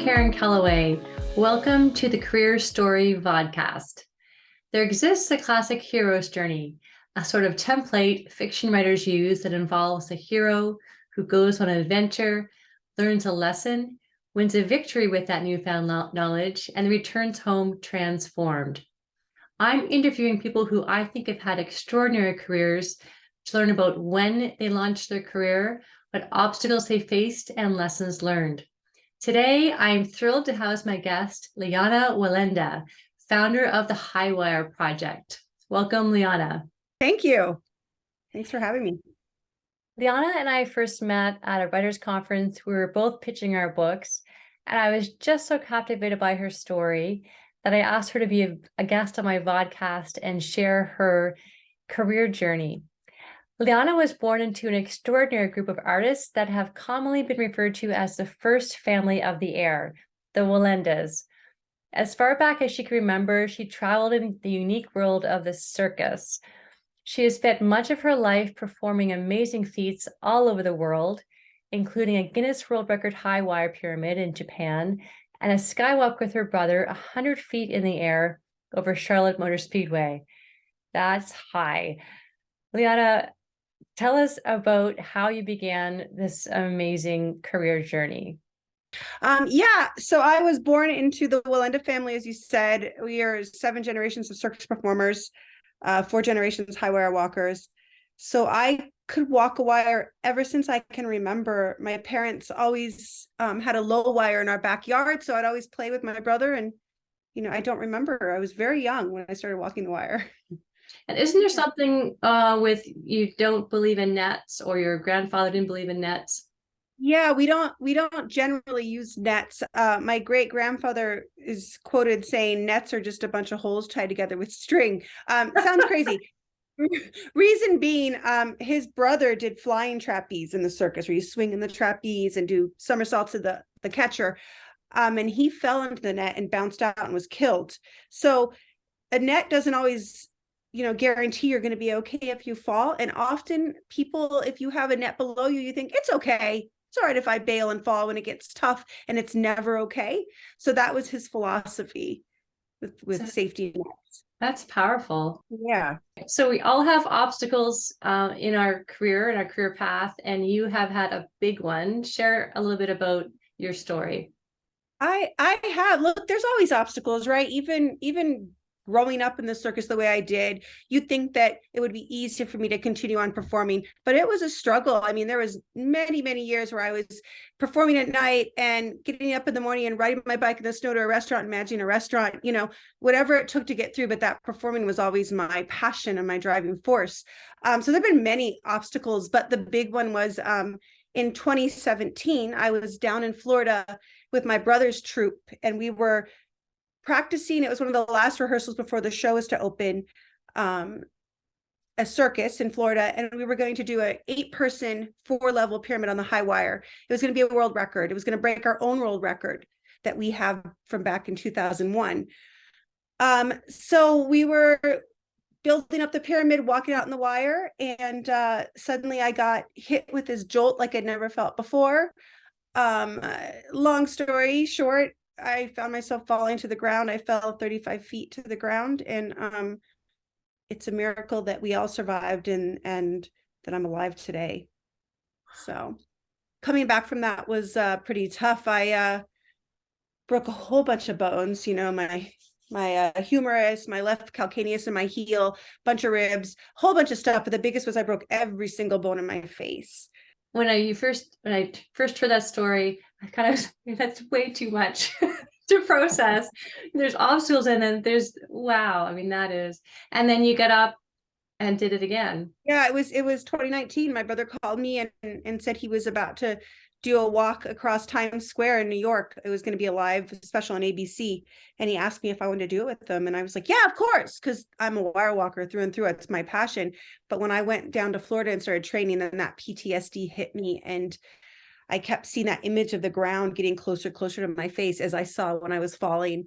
Karen Kellaway. Welcome to the Career Story Vodcast. There exists a classic hero's journey, a sort of template fiction writers use that involves a hero who goes on an adventure, learns a lesson, wins a victory with that newfound knowledge, and returns home transformed. I'm interviewing people who I think have had extraordinary careers to learn about when they launched their career, what obstacles they faced, and lessons learned. Today, I'm thrilled to house my guest, Lijana Wallenda, founder of the Highwire Project. Welcome, Lijana. Thank you. Thanks for having me. Lijana and I first met at a writers' conference. We were both pitching our books, and I was just so captivated by her story that I asked her to be a guest on my vodcast and share her career journey. Lijana was born into an extraordinary group of artists that have commonly been referred to as the first family of the air, the Wallendas. As far back as she can remember, she traveled in the unique world of the circus. She has spent much of her life performing amazing feats all over the world, including a Guinness World Record high wire pyramid in Japan and a skywalk with her brother 100 feet in the air over Charlotte Motor Speedway. That's high. Lijana, tell us about how you began this amazing career journey. So I was born into the Wallenda family, as you said. We are 7 generations of circus performers, 4 generations high wire walkers. So I could walk a wire ever since I can remember. My parents always had a low wire in our backyard, so I'd always play with my brother. And, I don't remember. I was very young when I started walking the wire. And isn't there something with you don't believe in nets, or your grandfather didn't believe in nets? Yeah, we don't generally use nets. My great grandfather is quoted saying nets are just a bunch of holes tied together with string. Sounds crazy. Reason being, his brother did flying trapeze in the circus, where you swing in the trapeze and do somersaults to the catcher. And he fell into the net and bounced out and was killed. So a net doesn't always guarantee you're going to be okay if you fall. And often people, if you have a net below you, you think it's okay. It's all right if I bail and fall when it gets tough, and it's never okay. So that was his philosophy with safety nets. That's powerful. Yeah. So we all have obstacles in our career path, and you have had a big one. Share a little bit about your story. I have. Look, there's always obstacles, right? Even growing up in the circus the way I did, you'd think that it would be easy for me to continue on performing, but it was a struggle. I mean, there was many years where I was performing at night and getting up in the morning and riding my bike in the snow to a restaurant, imagining a restaurant, whatever it took to get through. But that performing was always my passion and my driving force. So there've been many obstacles, but the big one was in 2017, I was down in Florida with my brother's troupe, and we were practicing. It was one of the last rehearsals before the show was to open, a circus in Florida, and we were going to do a 8-person 4-level pyramid on the high wire. It was going to be a world record. It was going to break our own world record that we have from back in 2001. So we were building up the pyramid, walking out in the wire, and suddenly I got hit with this jolt like I'd never felt before. Long story short, I found myself falling to the ground. I fell 35 feet to the ground, and it's a miracle that we all survived and that I'm alive today. So coming back from that was pretty tough. I broke a whole bunch of bones, my humerus, my left calcaneus in my heel, bunch of ribs, whole bunch of stuff. But the biggest was I broke every single bone in my face. When I first heard that story, I kind of that's way too much to process. There's obstacles, and then there's wow. I mean, that is, and then you got up and did it again. Yeah, it was 2019. My brother called me and said he was about to do a walk across Times Square in New York. It was going to be a live special on ABC, and he asked me if I wanted to do it with them, and I was like, yeah, of course, because I'm a wire walker through and through. It's my passion. But when I went down to Florida and started training, then that PTSD hit me, and I kept seeing that image of the ground getting closer to my face, as I saw when I was falling.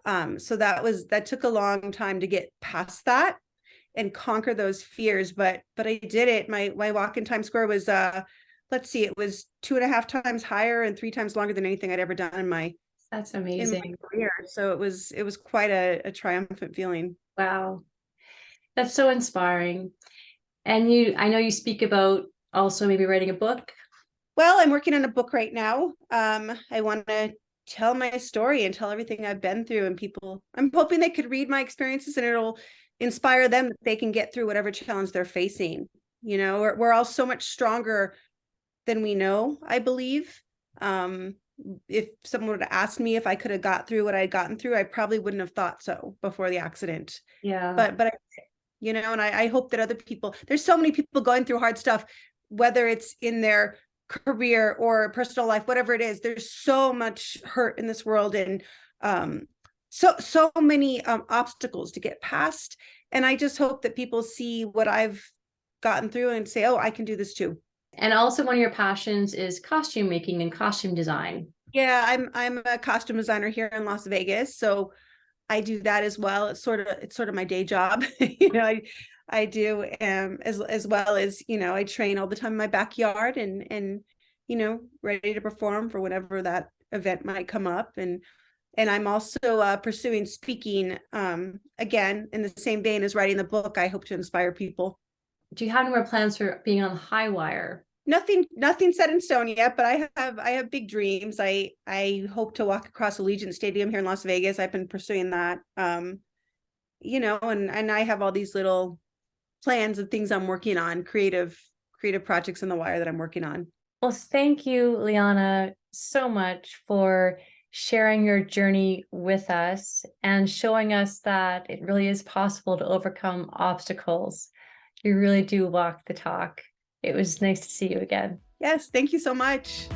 So that took a long time to get past that and conquer those fears, but I did it. My walk in Times Square was let's see, it was 2.5 times higher and 3 times longer than anything I'd ever done in my That's in amazing. my career. So it was quite a triumphant feeling. Wow. That's so inspiring. And you, I know you speak about also maybe writing a book. Well, I'm working on a book right now. I want to tell my story and tell everything I've been through, and people, I'm hoping they could read my experiences and it'll inspire them that they can get through whatever challenge they're facing. You know, we're all so much stronger than we know, I believe. Um, if someone would have asked me if I could have got through what I had gotten through, I probably wouldn't have thought so before the accident. Yeah. But you know, and I hope that other people, there's so many people going through hard stuff, whether it's in their career or personal life, whatever it is, there's so much hurt in this world, and so many obstacles to get past. And I just hope that people see what I've gotten through and say, oh, I can do this too. And also one of your passions is costume making and costume design. Yeah, I'm a costume designer here in Las Vegas, so I do that as well. It's sort of my day job. You know, I do as well as, you know, I train all the time in my backyard, and you know, ready to perform for whenever that event might come up. And I'm also pursuing speaking, again in the same vein as writing the book. I hope to inspire people. Do you have any more plans for being on the high wire? Nothing set in stone yet, but I have big dreams. I hope to walk across Allegiant Stadium here in Las Vegas. I've been pursuing that. You know, and I have all these little plans of things I'm working on, creative projects in the wire that I'm working on. Well, thank you, Lijana, so much for sharing your journey with us and showing us that it really is possible to overcome obstacles. You really do walk the talk. It was nice to see you again. Yes, thank you so much.